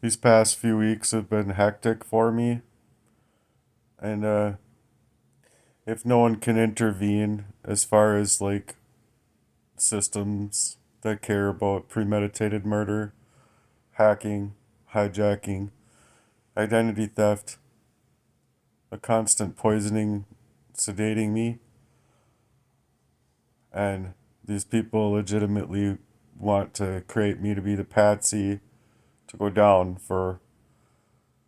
These past few weeks have been hectic for me, and if no one can intervene as far as like systems that care about premeditated murder, hacking, hijacking, identity theft, a constant poisoning, sedating me, and these people legitimately want to create me to be the patsy to go down for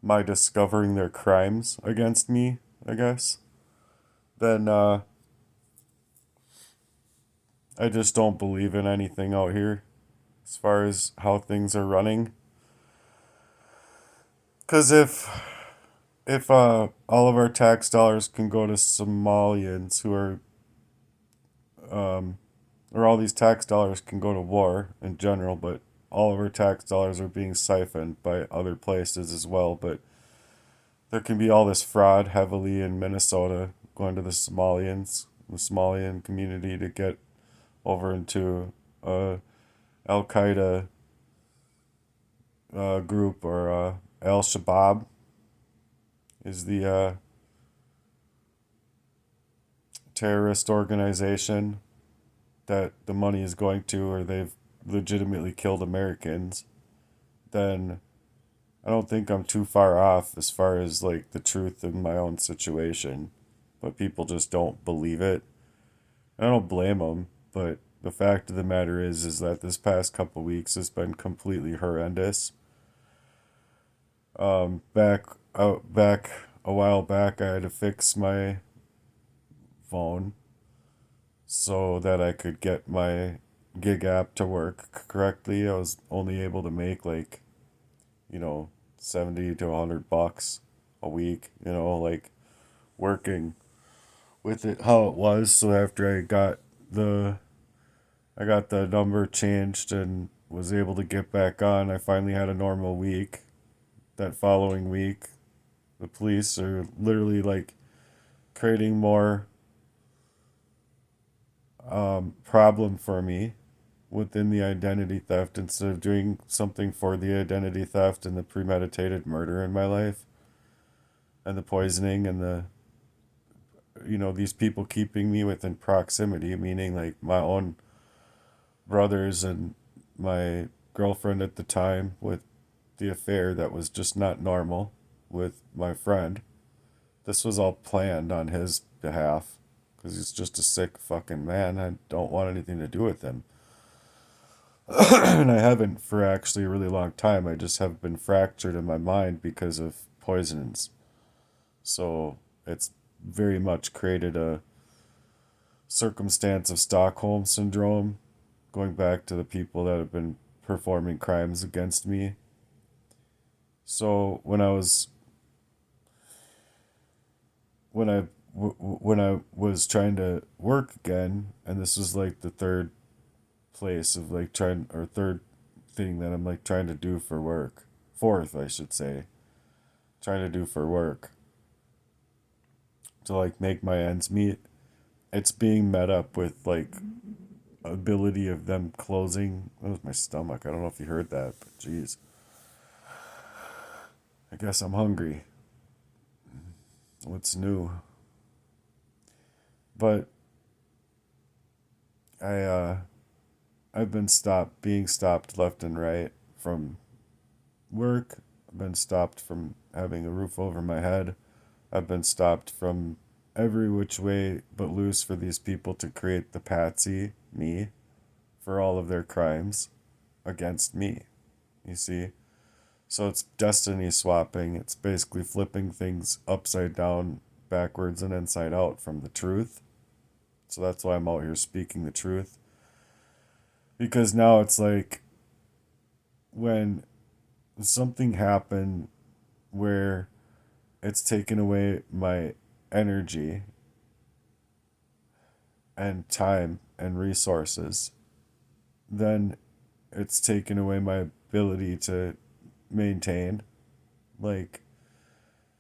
my discovering their crimes against me, I guess, then I just don't believe in anything out here as far as how things are running. Because if all of our tax dollars can go to Somalians who are or all these tax dollars can go to war in general, but all of our tax dollars are being siphoned by other places as well. But there can be all this fraud heavily in Minnesota going to the Somalian community to get over into Al Qaeda group or Al Shabaab is the terrorist organization that the money is going to, or they've legitimately killed Americans, then I don't think I'm too far off as far as like the truth in my own situation. But people just don't believe it. I don't blame them, but the fact of the matter is that this past couple weeks has been completely horrendous. Back a while back, I had to fix my phone so that I could get my gig app to work correctly. I was only able to make like, you know, 70 to $100 a week, like working with it how it was. So after I got the number changed and was able to get back on, I finally had a normal week. That following week, the police are literally like creating more problem for me within the identity theft instead of doing something for the identity theft and the premeditated murder in my life and the poisoning and these people keeping me within proximity, meaning like my own brothers and my girlfriend at the time with the affair that was just not normal with my friend. This was all planned on his behalf because he's just a sick fucking man. I don't want anything to do with him. And I haven't for actually a really long time. I just have been fractured in my mind because of poisons. So it's very much created a circumstance of Stockholm syndrome, going back to the people that have been performing crimes against me. So when I was trying to work again, and this was like the third place of like trying or third thing that I'm like trying to do for work, fourth I should say, trying to do for work to like make my ends meet. It's being met up with like ability of them closing. That was my stomach. I don't know if you heard that, but geez, I guess I'm hungry. What's new? But I I've been being stopped left and right from work. I've been stopped from having a roof over my head. I've been stopped from every which way but loose for these people to create the patsy, me, for all of their crimes against me. You see? So it's destiny swapping. It's basically flipping things upside down, backwards, and inside out from the truth. So that's why I'm out here speaking the truth. Because now it's like when something happened where it's taken away my energy and time and resources, then it's taken away my ability to maintain. Like,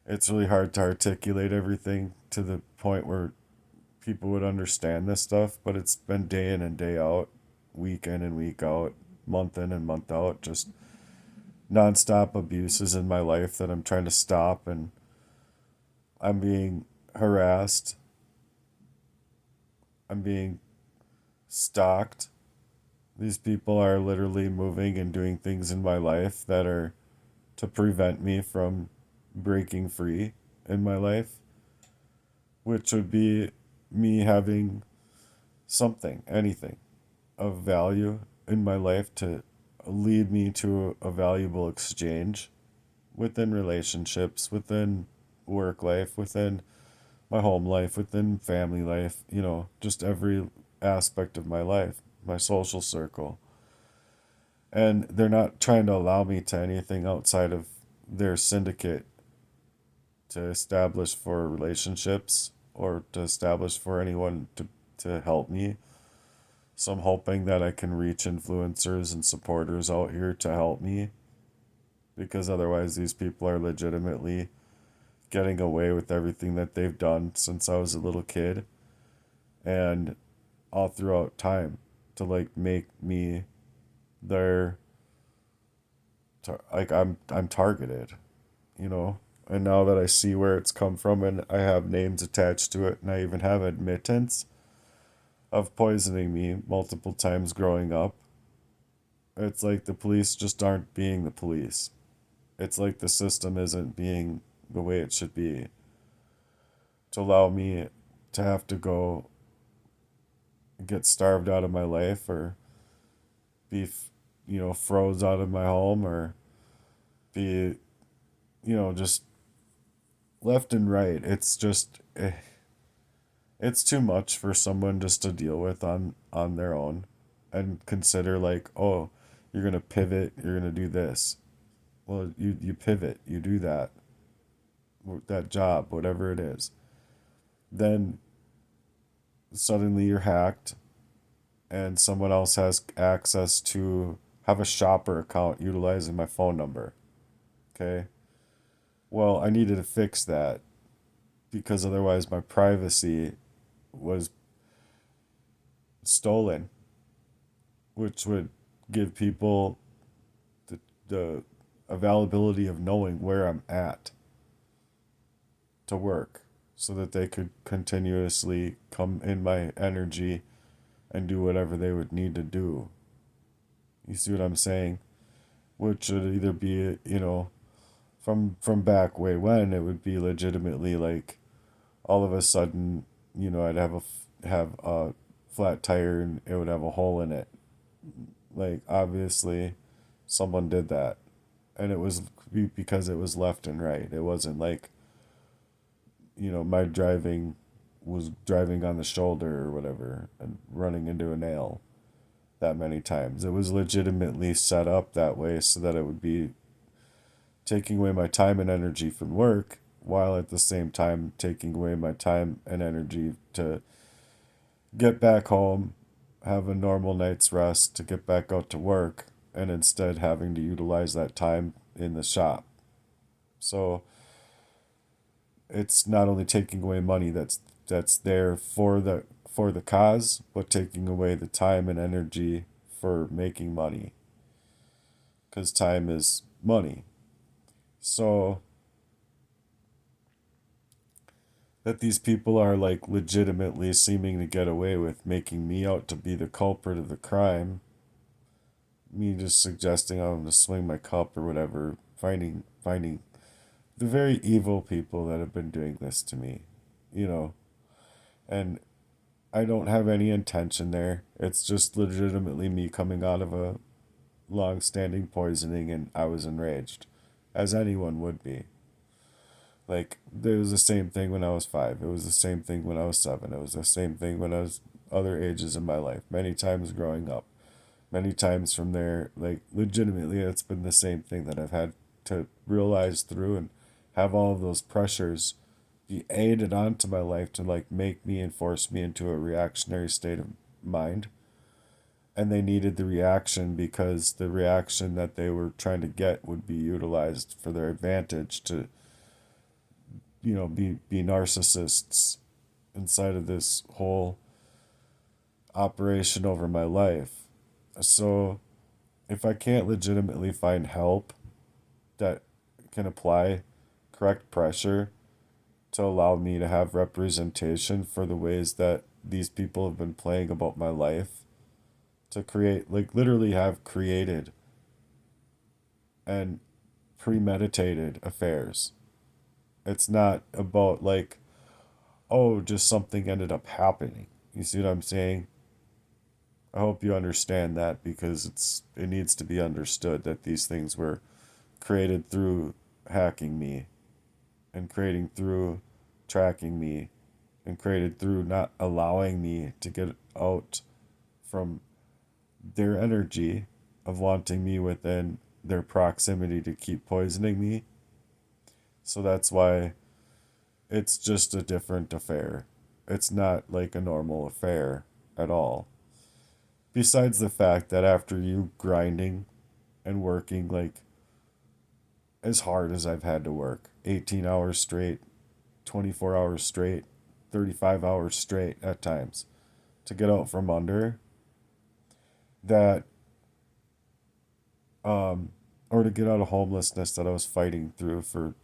it's really hard to articulate everything to the point where people would understand this stuff, but it's been day in and day out, week in and week out, month in and month out, just nonstop abuses in my life that I'm trying to stop, and I'm being harassed, I'm being stalked. These people are literally moving and doing things in my life that are to prevent me from breaking free in my life, which would be me having something, anything of value in my life to lead me to a valuable exchange within relationships, within work life, within my home life, within family life, just every aspect of my life, my social circle. And they're not trying to allow me to anything outside of their syndicate to establish for relationships or to establish for anyone to help me. So I'm hoping that I can reach influencers and supporters out here to help me, because otherwise these people are legitimately getting away with everything that they've done since I was a little kid and all throughout time to like make me their like I'm targeted, you know. And now that I see where it's come from and I have names attached to it and I even have admittance of poisoning me multiple times growing up, it's like the police just aren't being the police. It's like the system isn't being the way it should be to allow me to have to go get starved out of my life or be, froze out of my home or be, just left and right. It's just, it's too much for someone just to deal with on their own and consider like, oh, you're going to pivot, you're going to do this. Well, you pivot, you do that job, whatever it is. Then suddenly you're hacked and someone else has access to have a shopper account utilizing my phone number. Okay. Well, I needed to fix that because otherwise my privacy was stolen, which would give people the availability of knowing where I'm at to work so that they could continuously come in my energy and do whatever they would need to do. You see what I'm saying? Which would either be, from back way when it would be legitimately like all of a sudden, I'd have a flat tire and it would have a hole in it. Like obviously someone did that. And it was because it was left and right. It wasn't like, my driving was driving on the shoulder or whatever and running into a nail that many times. It was legitimately set up that way so that it would be taking away my time and energy from work while at the same time taking away my time and energy to get back home, have a normal night's rest, to get back out to work, and instead having to utilize that time in the shop. So it's not only taking away money that's there for the cause, but taking away the time and energy for making money. Because time is money. So that these people are like legitimately seeming to get away with making me out to be the culprit of the crime, me just suggesting I'm going to swing my cup or whatever, finding the very evil people that have been doing this to me, you know. And I don't have any intention there. It's just legitimately me coming out of a long standing poisoning and I was enraged, as anyone would be. Like, it was the same thing when I was 5. It was the same thing when I was 7. It was the same thing when I was other ages in my life. Many times growing up. Many times from there, like, legitimately, it's been the same thing that I've had to realize through and have all of those pressures be aided onto my life to, like, make me and force me into a reactionary state of mind. And they needed the reaction because the reaction that they were trying to get would be utilized for their advantage to, be narcissists inside of this whole operation over my life. So if I can't legitimately find help that can apply correct pressure to allow me to have representation for the ways that these people have been playing about my life, to create, like, literally have created and premeditated affairs. It's not about, like, oh, just something ended up happening. You see what I'm saying? I hope you understand that, because it needs to be understood that these things were created through hacking me, and creating through tracking me, and created through not allowing me to get out from their energy of wanting me within their proximity to keep poisoning me. So that's why it's just a different affair. It's not like a normal affair at all. Besides the fact that after you grinding and working like as hard as I've had to work, 18 hours straight, 24 hours straight, 35 hours straight at times, to get out from under that, um, or to get out of homelessness that I was fighting through for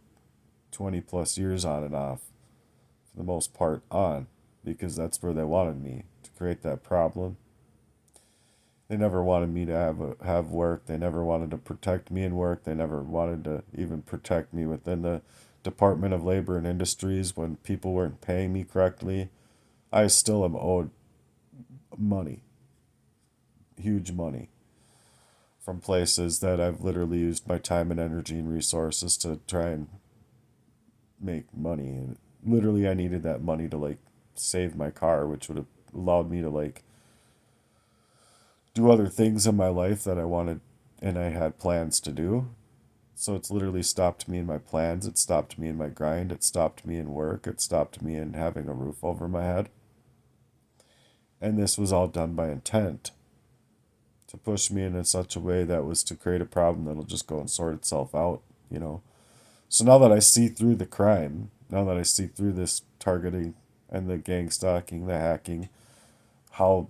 20 plus years on and off, for the most part on, because that's where they wanted me to create that problem. They never wanted me to have work. They never wanted to protect me in work. They never wanted to even protect me within the Department of Labor and Industries when people weren't paying me correctly. I still am owed money, huge money, from places that I've literally used my time and energy and resources to try and make money. And literally, I needed that money to like save my car, which would have allowed me to like do other things in my life that I wanted and I had plans to do. So it's literally stopped me in my plans. It stopped me in my grind. It stopped me in work. It stopped me in having a roof over my head. And this was all done by intent, to push me in such a way that was to create a problem that'll just go and sort itself out, you know. So now that I see through the crime, now that I see through this targeting and the gang stalking, the hacking, how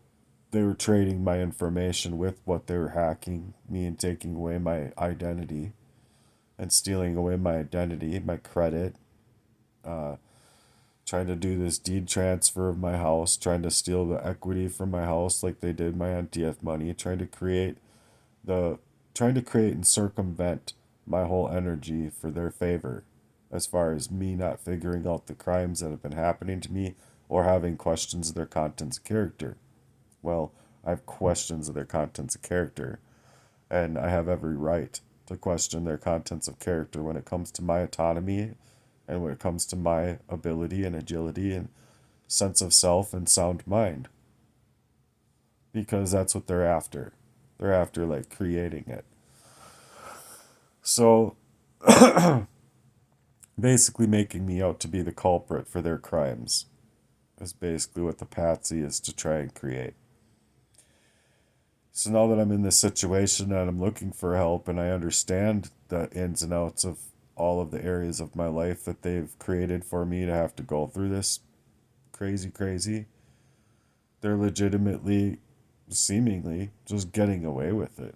they were trading my information with what they were hacking me and taking away my identity and stealing away my identity, my credit, uh, trying to do this deed transfer of my house, trying to steal the equity from my house like they did my NTF money, the trying to create and circumvent my whole energy for their favor, as far as me not figuring out the crimes that have been happening to me or having questions of their contents of character. Well, I have questions of their contents of character, and I have every right to question their contents of character when it comes to my autonomy and when it comes to my ability and agility and sense of self and sound mind, because that's what they're after. They're after like creating it. So basically making me out to be the culprit for their crimes is basically what the patsy is to try and create. So now that I'm in this situation and I'm looking for help and I understand the ins and outs of all of the areas of my life that they've created for me to have to go through this crazy, they're legitimately, seemingly, just getting away with it,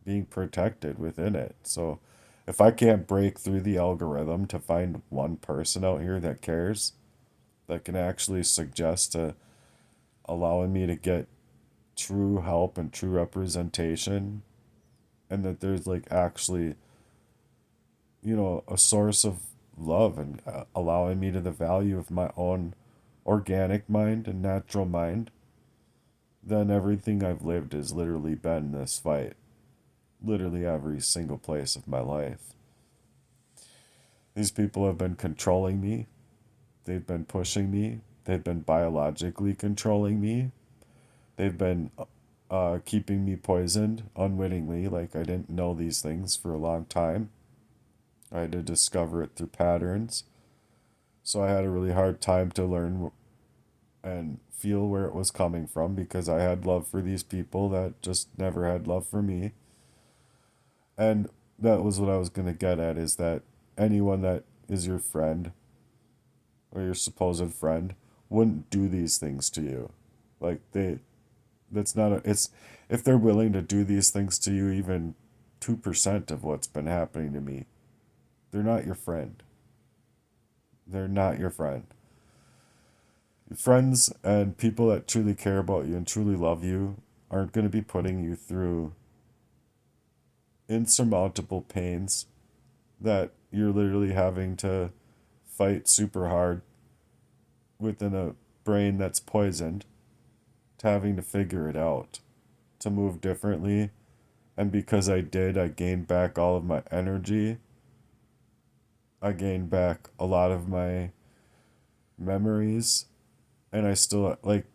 being protected within it. So if I can't break through the algorithm to find one person out here that cares, that can actually suggest to allowing me to get true help and true representation, and that there's like actually, you know, a source of love and allowing me to the value of my own organic mind and natural mind, then everything I've lived has literally been this fight. Literally every single place of my life. These people have been controlling me. They've been pushing me. They've been biologically controlling me. They've been keeping me poisoned unwittingly, like I didn't know these things for a long time. I had to discover it through patterns. So I had a really hard time to learn and feel where it was coming from, because I had love for these people that just never had love for me. And that was what I was going to get at, is that anyone that is your friend or your supposed friend wouldn't do these things to you. Like that's not a, it's, if they're willing to do these things to you even 2% of what's been happening to me. They're not your friend. They're not your friend. Friends and people that truly care about you and truly love you aren't going to be putting you through insurmountable pains that you're literally having to fight super hard within a brain that's poisoned, to having to figure it out, to move differently. And because I did, I gained back all of my energy. I gained back a lot of my memories. And I still, like,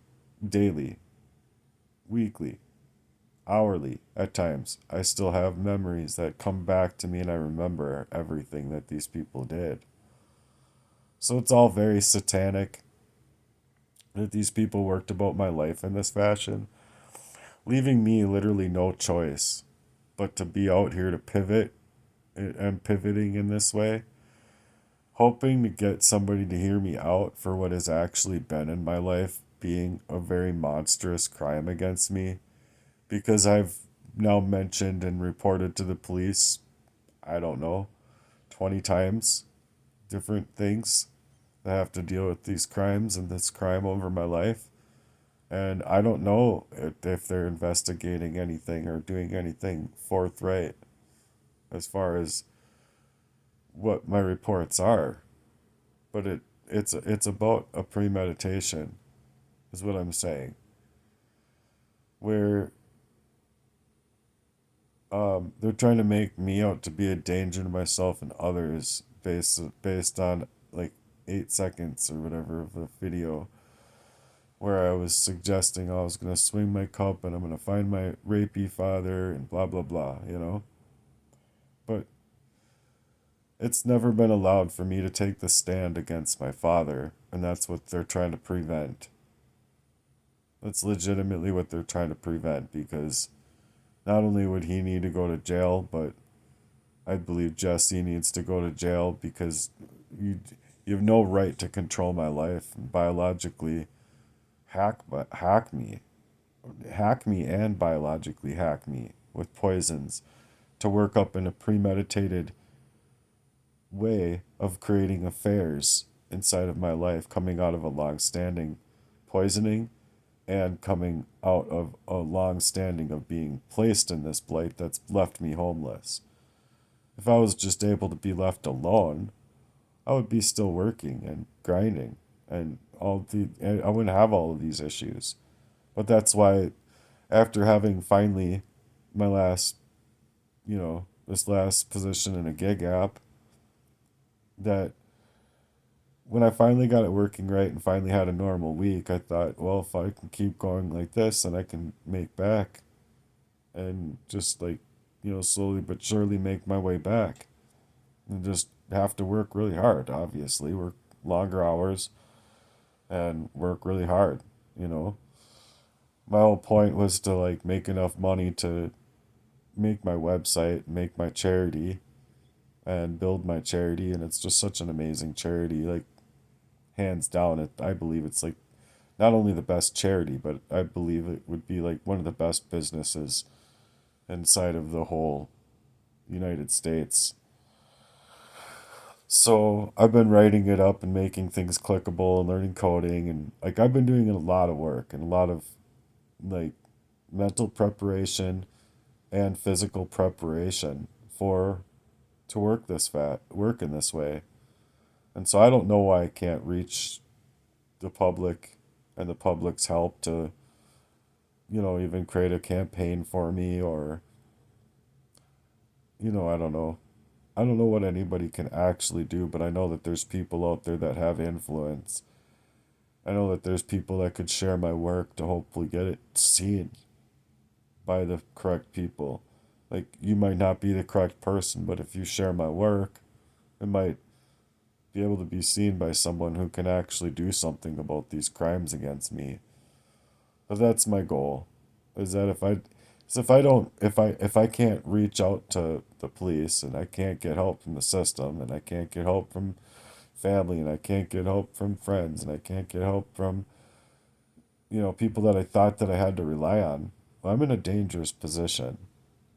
daily, weekly, hourly, at times, I still have memories that come back to me and I remember everything that these people did. So it's all very satanic that these people worked about my life in this fashion, leaving me literally no choice but to be out here to pivot and pivoting in this way, hoping to get somebody to hear me out for what has actually been in my life being a very monstrous crime against me. Because I've now mentioned and reported to the police, I don't know, 20 times different things that have to deal with these crimes and this crime over my life. And I don't know if they're investigating anything or doing anything forthright as far as what my reports are. But it's about a premeditation, is what I'm saying. Where they're trying to make me out to be a danger to myself and others based on like 8 seconds or whatever of the video where I was suggesting I was gonna swing my cup and I'm gonna find my rapey father and blah blah blah, you know? But it's never been allowed for me to take the stand against my father, and that's what they're trying to prevent. That's legitimately what they're trying to prevent because not only would he need to go to jail, but I believe Jesse needs to go to jail because you you have no right to control my life and biologically hack me and biologically hack me with poisons to work up in a premeditated way of creating affairs inside of my life coming out of a long-standing poisoning and coming out of a long standing of being placed in this blight that's left me homeless. If I was just able to be left alone, I would be still working and grinding and I wouldn't have all of these issues. But that's why after having finally my last, this last position in a gig app, that when I finally got it working right and finally had a normal week, I thought, well, if I can keep going like this, then I can make back and just like, slowly but surely make my way back. And just have to work really hard, obviously, work longer hours and work really hard, you know. My whole point was to like make enough money to make my website, make my charity, and build my charity. And it's just such an amazing charity. Like, hands down, I believe it's like not only the best charity, but I believe it would be like one of the best businesses inside of the whole United States. So I've been writing it up and making things clickable and learning coding and like I've been doing a lot of work and a lot of like mental preparation and physical preparation for to work in this way. And so I don't know why I can't reach the public and the public's help to, even create a campaign for me or, I don't know. I don't know what anybody can actually do, but I know that there's people out there that have influence. I know that there's people that could share my work to hopefully get it seen by the correct people. Like, you might not be the correct person, but if you share my work, it might be able to be seen by someone who can actually do something about these crimes against me. But that's my goal. Is that if I can't reach out to the police and I can't get help from the system and I can't get help from family and I can't get help from friends and I can't get help from people that I thought that I had to rely on, well, I'm in a dangerous position.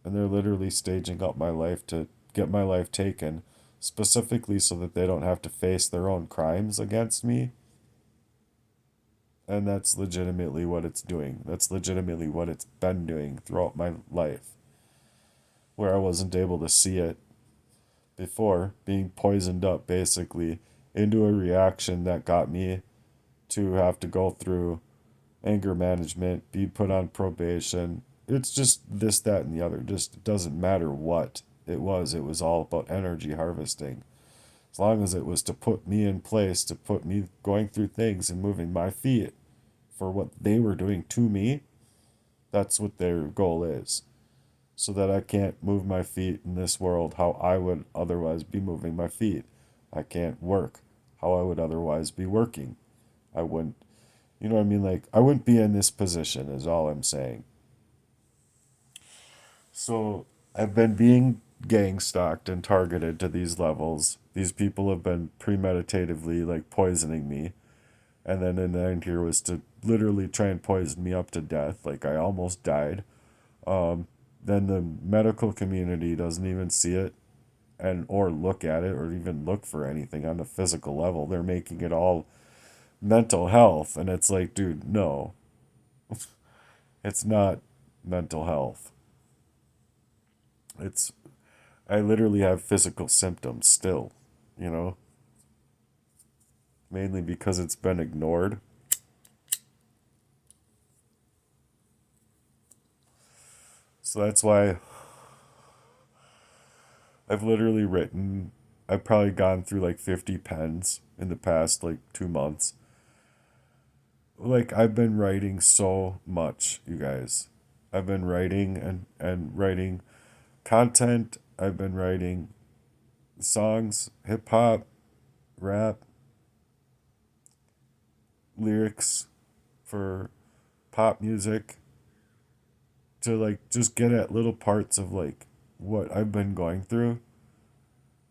and they're literally staging up my life to get my life taken, specifically so that they don't have to face their own crimes against me. And that's legitimately what it's doing. That's legitimately what it's been doing throughout my life, where I wasn't able to see it before, being poisoned up basically into a reaction that got me to have to go through anger management, be put on probation. It's just this, that, and the other. Just it doesn't matter what it was all about energy harvesting. As long as it was to put me in place, to put me going through things and moving my feet for what they were doing to me, that's what their goal is. So that I can't move my feet in this world how I would otherwise be moving my feet. I can't work how I would otherwise be working. I wouldn't, you know what I mean? Like, I wouldn't be in this position, is all I'm saying. So, I've been being gang stalked and targeted to these levels. These people have been premeditatively, like, poisoning me. And then in the end here was to literally try and poison me up to death. Like, I almost died. Then the medical community doesn't even see it and or look at it or even look for anything on a physical level. They're making it all mental health, and it's like, dude, no. It's not mental health. It's I literally have physical symptoms still, you know, mainly because it's been ignored. So that's why I've literally written, I've probably gone through like 50 pens in the past like 2 months. Like, I've been writing so much, you guys. I've been writing and writing content. I've been writing songs, hip hop, rap, lyrics for pop music to like just get at little parts of like what I've been going through.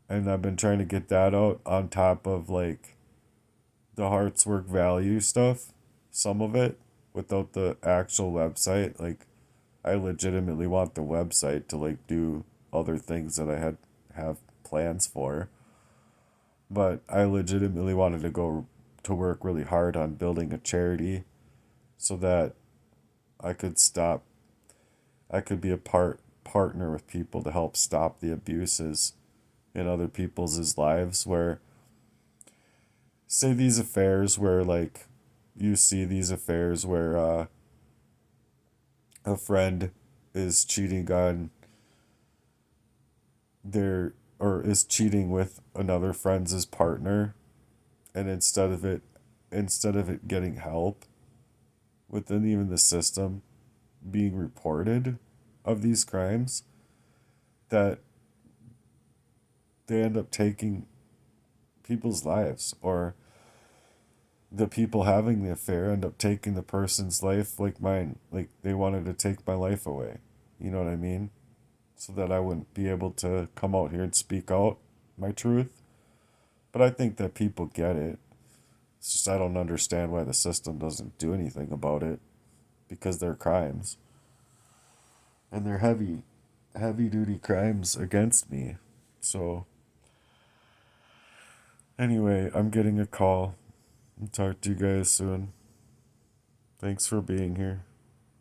And I've been trying to get that out on top of like the heart's work value stuff, some of it, without the actual website. Like, I legitimately want the website to like do other things that I had have plans for. But I legitimately wanted to go to work really hard on building a charity so that I could stop I could be a partner with people to help stop the abuses in other people's lives, where say these affairs where like you see these affairs where a friend is cheating on their or is cheating with another friend's partner, and instead of it getting help within even the system being reported of these crimes, that they end up taking people's lives, or the people having the affair end up taking the person's life, like mine. Like, they wanted to take my life away. You know what I mean? So that I wouldn't be able to come out here and speak out my truth. But I think that people get it. It's just I don't understand why the system doesn't do anything about it, because they're crimes. And they're heavy duty crimes against me. So anyway, I'm getting a call. I'll talk to you guys soon. Thanks for being here.